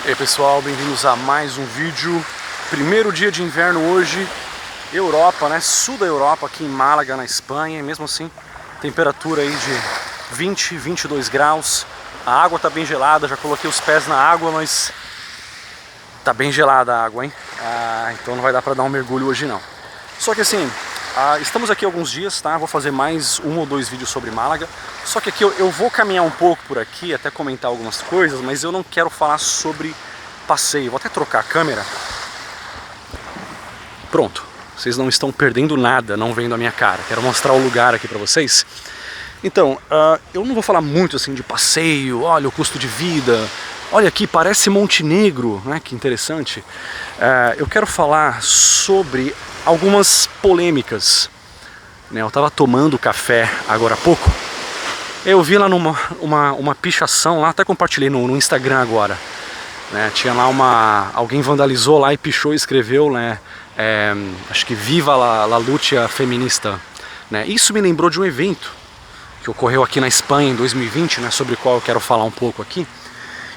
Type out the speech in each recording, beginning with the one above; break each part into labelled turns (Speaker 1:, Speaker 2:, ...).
Speaker 1: E aí pessoal, bem-vindos a mais um vídeo. Primeiro dia de inverno hoje, Europa, né? Sul da Europa, aqui em Málaga, na Espanha. E mesmo assim, temperatura aí de 20, 22 graus. A água tá bem gelada, já coloquei os pés na água, mas tá bem gelada a água, hein? Então não vai dar pra dar um mergulho hoje não. Só que assim, estamos aqui alguns dias, tá? Vou fazer mais um ou dois vídeos sobre Málaga. Só que aqui eu vou caminhar um pouco por aqui, até comentar algumas coisas, mas eu não quero falar sobre passeio. Vou até trocar a câmera. Pronto, vocês não estão perdendo nada não vendo a minha cara. Quero mostrar o lugar aqui pra vocês. Então, eu não vou falar muito assim de passeio, olha o custo de vida. Olha aqui, parece Montenegro, né? Que interessante. Eu quero falar sobre algumas polêmicas. Eu estava tomando café agora há pouco. Eu vi lá uma pichação, lá até compartilhei no Instagram agora. Tinha lá alguém vandalizou lá e pichou e escreveu, né? Acho que Viva la luta feminista. Isso me lembrou de um evento que ocorreu aqui na Espanha em 2020, né? Sobre o qual eu quero falar um pouco aqui.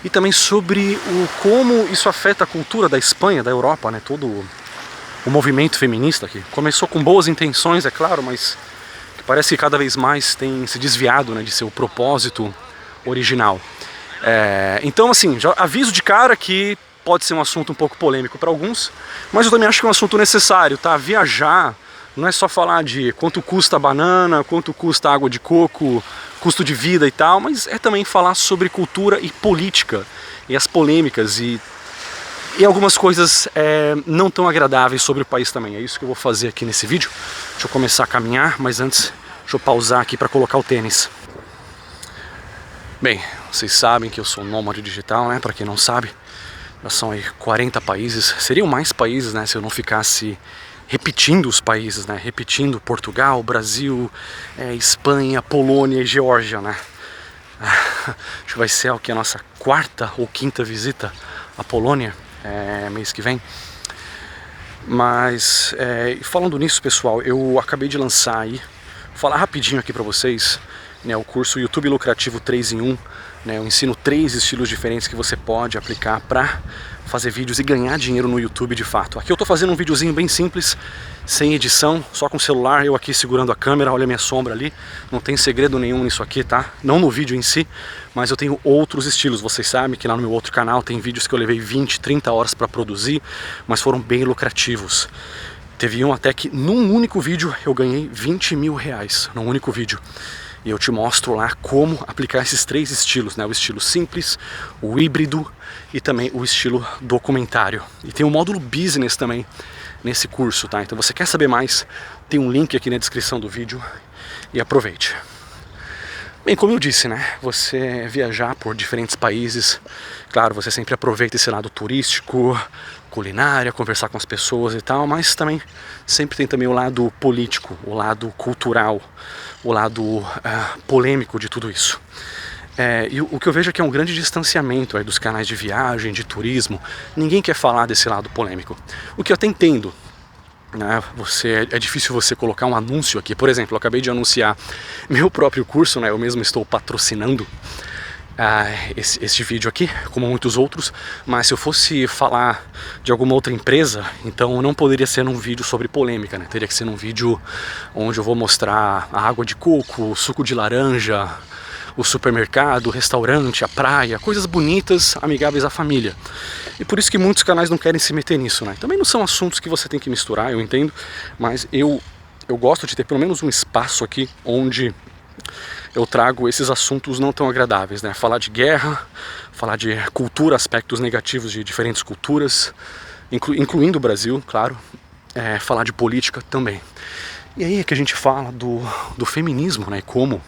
Speaker 1: E também sobre como isso afeta a cultura da Espanha, da Europa, né? Todo o movimento feminista aqui. Começou com boas intenções, é claro, mas parece que cada vez mais tem se desviado, né, de seu propósito original. Então assim, já aviso de cara que pode ser um assunto um pouco polêmico para alguns, mas eu também acho que é um assunto necessário, tá? Viajar não é só falar de quanto custa a banana, quanto custa a água de coco, custo de vida e tal, mas é também falar sobre cultura e política, e as polêmicas e algumas coisas não tão agradáveis sobre o país também. É isso que eu vou fazer aqui nesse vídeo. Deixa eu começar a caminhar, mas antes deixa eu pausar aqui para colocar o tênis. Bem, vocês sabem que eu sou nômade digital, né? Para quem não sabe, já são aí 40 países. Seriam mais países, né? Se eu não ficasse repetindo os países, né? Repetindo Portugal, Brasil, Espanha, Polônia e Geórgia, né? Acho que vai ser o que a nossa quarta ou quinta visita à Polônia. Mês que vem. Mas falando nisso, pessoal, eu acabei de lançar aí, vou falar rapidinho aqui pra vocês, né, o curso YouTube Lucrativo 3 em 1, né, eu ensino 3 estilos diferentes que você pode aplicar pra fazer vídeos e ganhar dinheiro no YouTube de fato. Aqui eu tô fazendo um videozinho bem simples, sem edição, só com o celular, eu aqui segurando a câmera, olha a minha sombra ali, não tem segredo nenhum nisso aqui, tá? Não no vídeo em si, mas eu tenho outros estilos. Vocês sabem que lá no meu outro canal tem vídeos que eu levei 20, 30 horas para produzir, mas foram bem lucrativos. Teve um até que num único vídeo eu ganhei 20 mil reais, num único vídeo. E eu te mostro lá como aplicar esses 3 estilos, né? O estilo simples, o híbrido e também o estilo documentário. E tem um módulo business também nesse curso, tá? Então você quer saber mais, tem um link aqui na descrição do vídeo e aproveite. Bem, como eu disse, né? Você viajar por diferentes países, claro, você sempre aproveita esse lado turístico, culinária, conversar com as pessoas e tal, mas também sempre tem também o lado político, o lado cultural, o lado polêmico de tudo isso. E o que eu vejo é que é um grande distanciamento aí dos canais de viagem, de turismo. Ninguém quer falar desse lado polêmico. O que eu até entendo. É difícil você colocar um anúncio aqui. Por exemplo, eu acabei de anunciar meu próprio curso, né? Eu mesmo estou patrocinando este vídeo aqui, como muitos outros, mas se eu fosse falar de alguma outra empresa, então não poderia ser num vídeo sobre polêmica, né? Teria que ser num vídeo onde eu vou mostrar a água de coco, o suco de laranja, o supermercado, o restaurante, a praia, coisas bonitas, amigáveis à família. E por isso que muitos canais não querem se meter nisso, né? Também não são assuntos que você tem que misturar, eu entendo, mas eu gosto de ter pelo menos um espaço aqui onde eu trago esses assuntos não tão agradáveis, né? Falar de guerra, falar de cultura, aspectos negativos de diferentes culturas, incluindo o Brasil, claro, falar de política também. E aí é que a gente fala do feminismo, né? Como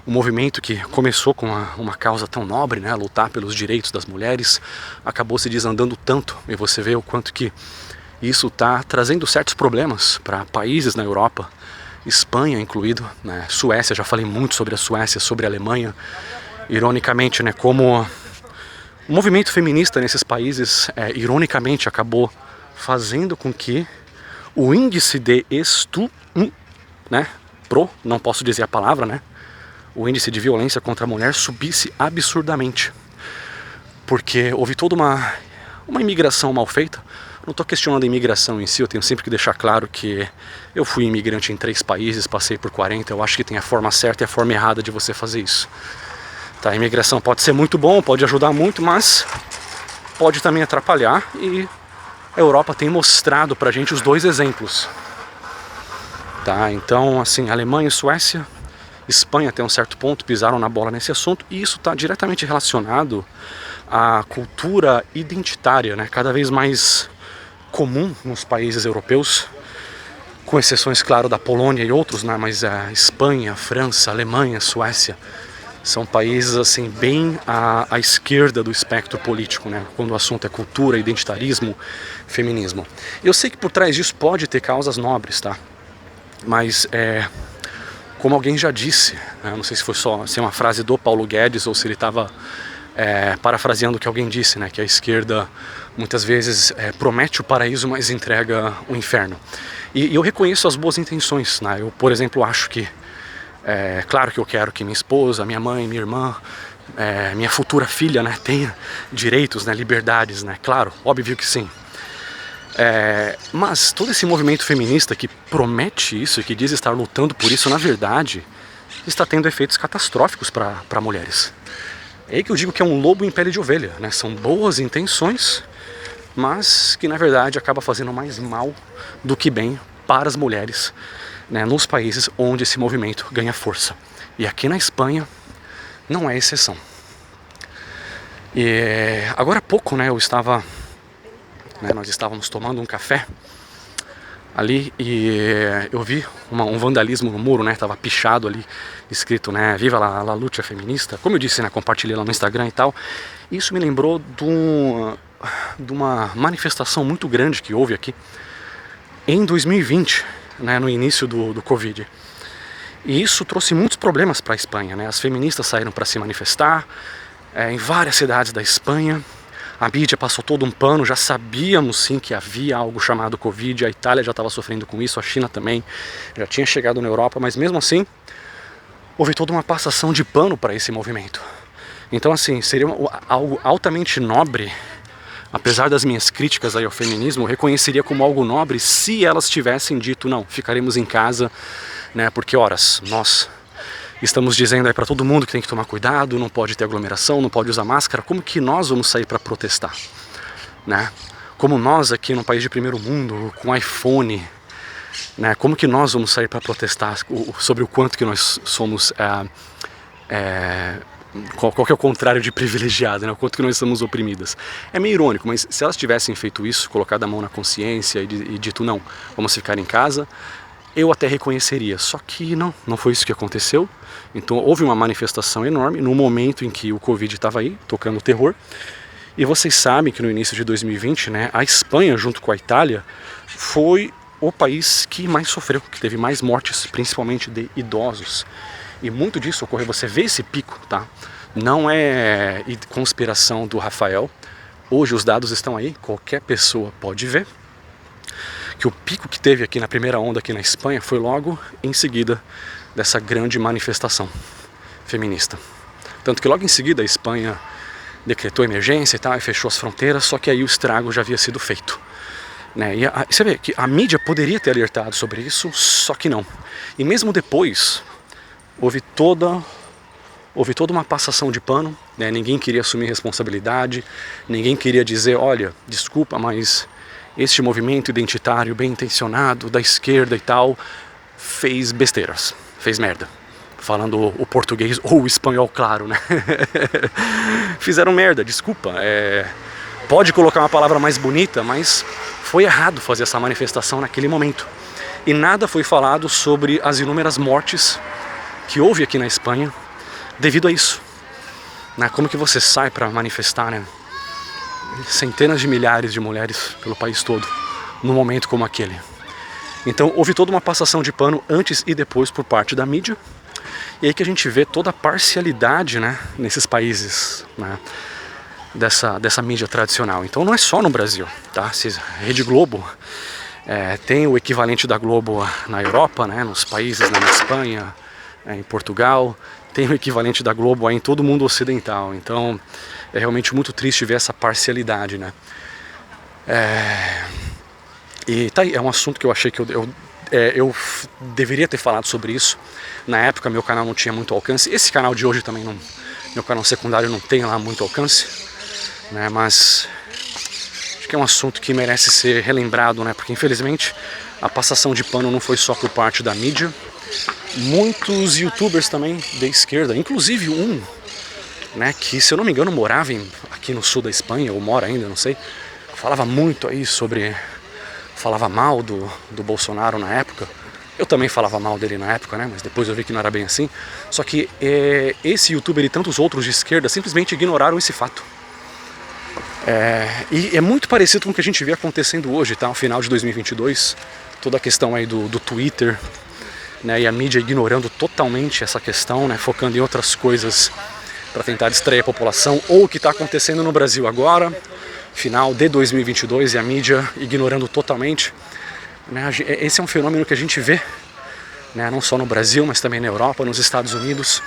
Speaker 1: o movimento que começou com uma causa tão nobre, né, lutar pelos direitos das mulheres, acabou se desandando tanto, e você vê o quanto que isso está trazendo certos problemas para países na Europa, Espanha incluído, né, Suécia, já falei muito sobre a Suécia, sobre a Alemanha, ironicamente, né, como o movimento feminista nesses países, ironicamente, acabou fazendo com que o índice de não posso dizer a palavra, né, o índice de violência contra a mulher subisse absurdamente. porque houve toda uma imigração mal feita. Não estou questionando a imigração em si, eu tenho sempre que deixar claro que eu fui imigrante em 3 países, passei por 40, eu acho que tem a forma certa e a forma errada de você fazer isso. Tá, a imigração pode ser muito bom, pode ajudar muito, mas pode também atrapalhar, e a Europa tem mostrado pra gente os 2 exemplos. Tá, então, assim, Alemanha e Suécia, Espanha até um certo ponto pisaram na bola nesse assunto, e isso está diretamente relacionado à cultura identitária, né, cada vez mais comum nos países europeus, com exceções, claro, da Polônia e outros, né, mas a Espanha, França, Alemanha, Suécia são países assim bem à esquerda do espectro político, né, quando o assunto é cultura, identitarismo, feminismo. Eu sei que por trás disso pode ter causas nobres, tá? Mas como alguém já disse, né, não sei se foi se é uma frase do Paulo Guedes ou se ele estava parafraseando o que alguém disse, né, que a esquerda muitas vezes promete o paraíso, mas entrega o inferno. E eu reconheço as boas intenções, né? Eu, por exemplo, acho que claro que eu quero que minha esposa, minha mãe, minha irmã, minha futura filha, né, tenha direitos, né, liberdades, né? Claro, óbvio que sim. Mas todo esse movimento feminista que promete isso e que diz estar lutando por isso, na verdade, está tendo efeitos catastróficos para mulheres. É aí que eu digo que é um lobo em pele de ovelha, né? São boas intenções, mas que na verdade acaba fazendo mais mal do que bem para as mulheres, né, nos países onde esse movimento ganha força. E aqui na Espanha não é exceção. E agora há pouco, né, nós estávamos tomando um café ali e eu vi um vandalismo no muro, né, estava pichado ali, escrito, né, Viva la luta feminista. Como eu disse, né, compartilhei lá no Instagram e tal. Isso me lembrou de uma manifestação muito grande que houve aqui em 2020, né, no início do Covid. E isso trouxe muitos problemas para a Espanha, né? As feministas saíram para se manifestar em várias cidades da Espanha. A mídia passou todo um pano, já sabíamos sim que havia algo chamado Covid, a Itália já estava sofrendo com isso, a China também, já tinha chegado na Europa, mas mesmo assim houve toda uma passação de pano para esse movimento. Então assim, seria algo altamente nobre, apesar das minhas críticas aí ao feminismo, eu reconheceria como algo nobre se elas tivessem dito, não, ficaremos em casa, né, porque horas, nós estamos dizendo aí para todo mundo que tem que tomar cuidado, não pode ter aglomeração, não pode usar máscara. Como que nós vamos sair para protestar, né? Como nós aqui num país de primeiro mundo, com iPhone, né? Como que nós vamos sair para protestar sobre o quanto que nós somos qual que é o contrário de privilegiado, né? O quanto que nós somos oprimidas. É meio irônico, mas se elas tivessem feito isso, colocado a mão na consciência e dito não, vamos ficar em casa, eu até reconheceria, só que não foi isso que aconteceu. Então houve uma manifestação enorme no momento em que o Covid estava aí, tocando terror. E vocês sabem que no início de 2020, né, a Espanha, junto com a Itália, foi o país que mais sofreu, que teve mais mortes, principalmente de idosos. E muito disso ocorreu, você vê esse pico, tá? Não é conspiração do Rafael. Hoje os dados estão aí, qualquer pessoa pode ver. Que o pico que teve aqui na primeira onda aqui na Espanha foi logo em seguida dessa grande manifestação feminista. Tanto que logo em seguida a Espanha decretou emergência e tal, e fechou as fronteiras, só que aí o estrago já havia sido feito, né? E você vê que a mídia poderia ter alertado sobre isso, só que não. E mesmo depois, houve toda uma passação de pano, né? Ninguém queria assumir responsabilidade, ninguém queria dizer, olha, desculpa, mas este movimento identitário bem intencionado da esquerda e tal fez besteiras, fez merda. Falando o português ou o espanhol, claro, né? Fizeram merda, desculpa. Pode colocar uma palavra mais bonita, mas foi errado fazer essa manifestação naquele momento. E nada foi falado sobre as inúmeras mortes que houve aqui na Espanha devido a isso, né? Como que você sai para manifestar, né? Centenas de milhares de mulheres pelo país todo, num momento como aquele. Então houve toda uma passação de pano antes e depois por parte da mídia. E aí que a gente vê toda a parcialidade, né, nesses países, né, dessa mídia tradicional. Então não é só no Brasil, tá? Rede Globo tem o equivalente da Globo na Europa, né, nos países, né, na Espanha, em Portugal. tem o equivalente da Globo aí em todo o mundo ocidental. Então é realmente muito triste ver essa parcialidade, né? E tá aí, é um assunto que eu achei que eu deveria ter falado sobre isso. Na época meu canal não tinha muito alcance. Esse canal de hoje também não, meu canal secundário não tem lá muito alcance, né? Mas acho que é um assunto que merece ser relembrado, né? Porque infelizmente a passação de pano não foi só por parte da mídia. Muitos youtubers também da esquerda, inclusive um, né, que se eu não me engano morava aqui no sul da Espanha, ou mora ainda, não sei, falava muito aí sobre, falava mal do Bolsonaro na época. Eu também falava mal dele na época, né, mas depois eu vi que não era bem assim. Só que esse youtuber e tantos outros de esquerda simplesmente ignoraram esse fato. E é muito parecido com o que a gente vê acontecendo hoje, tá? No final de 2022, toda a questão aí do Twitter, né, e a mídia ignorando totalmente essa questão, né, focando em outras coisas para tentar distrair a população, ou o que está acontecendo no Brasil agora, final de 2022, e a mídia ignorando totalmente, né. Esse é um fenômeno que a gente vê, né, não só no Brasil, mas também na Europa, nos Estados Unidos,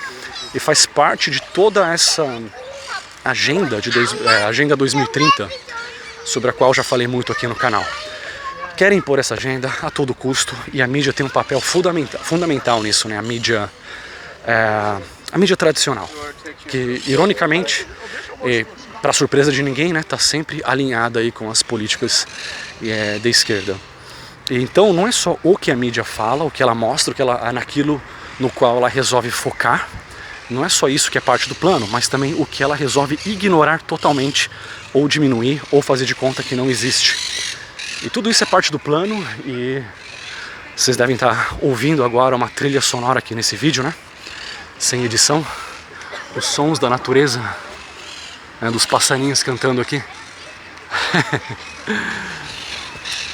Speaker 1: e faz parte de toda essa agenda, agenda 2030, sobre a qual já falei muito aqui no canal. Querem impor essa agenda a todo custo, e a mídia tem um papel fundamental nisso, né? A mídia tradicional, que ironicamente, para surpresa de ninguém, né, tá sempre alinhada aí com as políticas da esquerda. E então não é só o que a mídia fala, o que ela mostra, naquilo no qual ela resolve focar. Não é só isso que é parte do plano, mas também o que ela resolve ignorar totalmente, ou diminuir, ou fazer de conta que não existe. E tudo isso é parte do plano, e vocês devem estar ouvindo agora uma trilha sonora aqui nesse vídeo, né? Sem edição. Os sons da natureza, né? Dos passarinhos cantando aqui.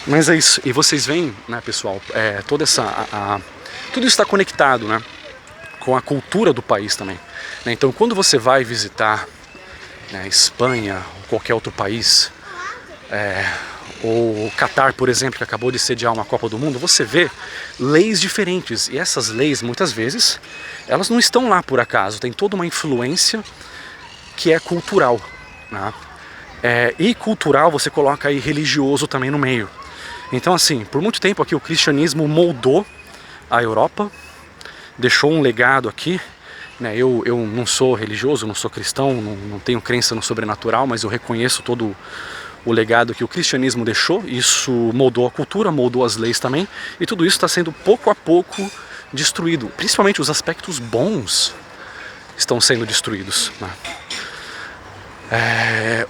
Speaker 1: Mas é isso. E vocês veem, né, pessoal, toda tudo isso está conectado, né, com a cultura do país também, né? Então quando você vai visitar, né, Espanha, ou qualquer outro país, ou o Catar, por exemplo, que acabou de sediar uma Copa do Mundo, você vê leis diferentes. E essas leis, muitas vezes, elas não estão lá por acaso. Tem toda uma influência que é cultural, né? E cultural você coloca aí religioso também no meio. Então assim, por muito tempo aqui o cristianismo moldou a Europa, deixou um legado aqui, né? Eu não sou religioso, não sou cristão, não tenho crença no sobrenatural, mas eu reconheço todo o legado que o cristianismo deixou. Isso moldou a cultura, moldou as leis também, e tudo isso está sendo pouco a pouco destruído. Principalmente os aspectos bons estão sendo destruídos, né?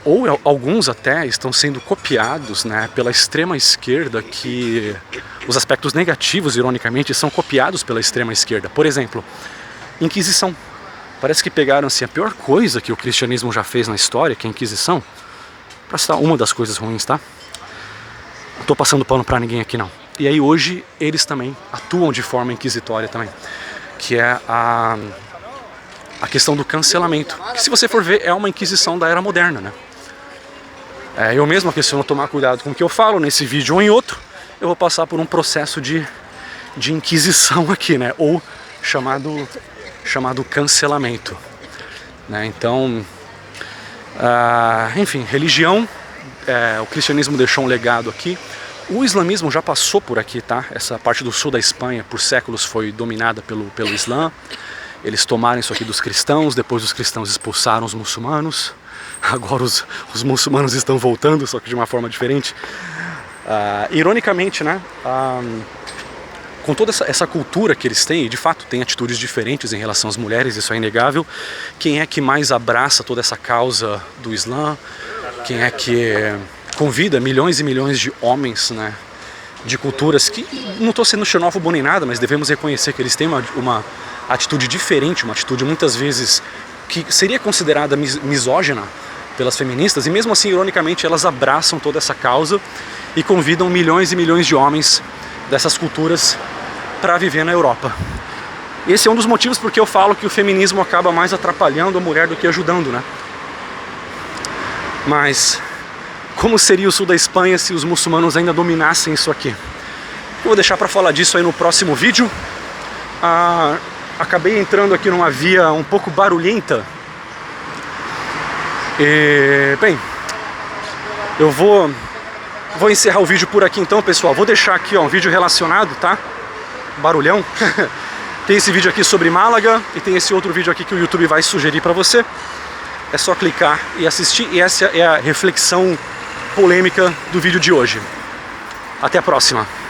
Speaker 1: Ou alguns até estão sendo copiados, né, pela extrema esquerda, que os aspectos negativos, ironicamente, são copiados pela extrema esquerda. Por exemplo, Inquisição. Parece que pegaram assim, a pior coisa que o cristianismo já fez na história, que é a Inquisição, para citar uma das coisas ruins, tá? Não tô passando pano para ninguém aqui não. E aí hoje eles também atuam de forma inquisitória também, que é a questão do cancelamento, que se você for ver é uma inquisição da era moderna, né? Eu mesmo, aqui, se eu não tomar cuidado com o que eu falo nesse vídeo ou em outro, eu vou passar por um processo de inquisição aqui, né? Ou chamado cancelamento, né? Então, enfim, religião, o cristianismo deixou um legado aqui. O islamismo já passou por aqui, tá? Essa parte do sul da Espanha por séculos foi dominada pelo Islã. Eles tomaram isso aqui dos cristãos, depois os cristãos expulsaram os muçulmanos. Agora os muçulmanos estão voltando, só que de uma forma diferente. Ironicamente, né, com toda essa cultura que eles têm, e de fato tem atitudes diferentes em relação às mulheres, isso é inegável. Quem é que mais abraça toda essa causa do Islã? Quem é que convida milhões e milhões de homens, né, de culturas que, não estou sendo xenófobo nem nada, mas devemos reconhecer que eles têm uma atitude diferente, uma atitude muitas vezes que seria considerada misógina pelas feministas, e mesmo assim, ironicamente, elas abraçam toda essa causa e convidam milhões e milhões de homens dessas culturas para viver na Europa. Esse é um dos motivos porque eu falo que o feminismo acaba mais atrapalhando a mulher do que ajudando, né? Mas como seria o sul da Espanha se os muçulmanos ainda dominassem isso aqui? Eu vou deixar para falar disso aí no próximo vídeo. acabei entrando aqui numa via um pouco barulhenta. E, bem, eu vou encerrar o vídeo por aqui então, pessoal. Vou deixar aqui, ó, um vídeo relacionado, tá? Barulhão. Tem esse vídeo aqui sobre Málaga e tem esse outro vídeo aqui que o YouTube vai sugerir pra você. É só clicar e assistir, e essa é a reflexão polêmica do vídeo de hoje. Até a próxima!